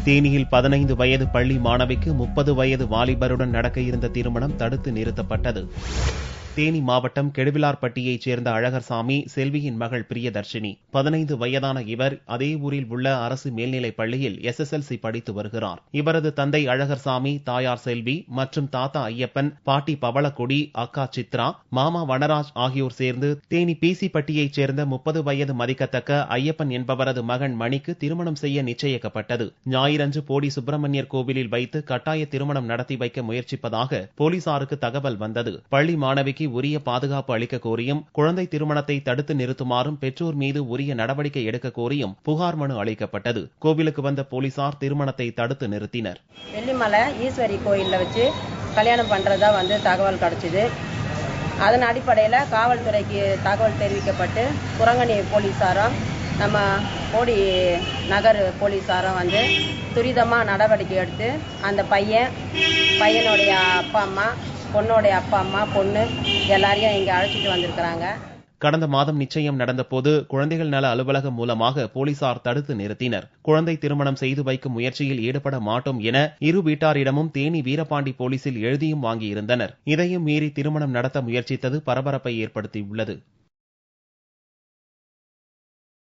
தேனியில் 15 வயது பள்ளி மாணவிக்கு 30 வயது வாலிபருடன் நடக்க இருந்த திருமணம் தடுத்து நிறுத்தப்பட்டது. தேனி மாவட்டம் கெடுவிலார்பட்டியைச் சேர்ந்த அழகர்சாமி செல்வியின் மகள் பிரியதர்ஷினி. 15 வயதான இவர் அதே ஊரில் உள்ள அரசு மேல்நிலைப் பள்ளியில் SSLC படித்து வருகிறார். இவரது தந்தை அழகர்சாமி, தாயார் செல்வி மற்றும் தாத்தா ஐயப்பன், பாட்டி பவளக்கொடி, அக்கா சித்ரா, மாமா வனராஜ் ஆகியோர் சேர்ந்து தேனி பிசிப்பட்டியைச் சேர்ந்த 30 வயது மதிக்கத்தக்க ஐயப்பன் என்பவரது மகன் மணிக்கு திருமணம் செய்ய நிச்சயிக்கப்பட்டது. ஞாயிறன்று போடி சுப்பிரமணியர் கோவிலில் வைத்து கட்டாய திருமணம் நடத்தி வைக்க முயற்சிப்பதாக போலீசாருக்கு தகவல் வந்தது. பள்ளி மாணவிக்கு உரிய பாதுகாப்பு அளிக்க கோரியும், குழந்தை திருமணத்தை தடுத்து நிறுத்துமாறும் பெற்றோர் மீது உரிய நடவடிக்கை எடுக்க கோரியும் புகார் மனு அளிக்கப்பட்டது. கோவிலுக்கு வந்த போலீசார் திருமணத்தை தடுத்து நிறுத்தினர். வெள்ளிமலை ஈஸ்வரி கோயில்ல வச்சு கல்யாணம் பண்றதா தகவல் கிடைச்சது. அதன் அடிப்படையில் காவல்துறைக்கு தகவல் தெரிவிக்கப்பட்டு குரங்கணி போலீசாரும் நம்ம போடி நகர் போலீசாரும் துரிதமாக நடவடிக்கை எடுத்து அந்த பையனுடைய அப்பா அம்மா, பொண்ணோடைய அப்பா அம்மா, பொண்ணு எல்லாரையும் இங்கே அழைச்சிட்டு வந்திருக்கிறாங்க. கடந்த மாதம் நிச்சயம் நடந்தபோது குழந்தைகள் நல அலுவலகம் மூலமாக போலீசார் தடுத்து நிறுத்தினர். குழந்தை திருமணம் செய்து வைக்கும் முயற்சியில் ஈடுபட மாட்டோம் என இரு வீட்டாரிடமும் தேனி வீரபாண்டி போலீசில் எழுதியும் வாங்கியிருந்தனர். இதையும் மீறி திருமணம் நடத்த முயற்சித்தது பரபரப்பை ஏற்படுத்தியுள்ளது.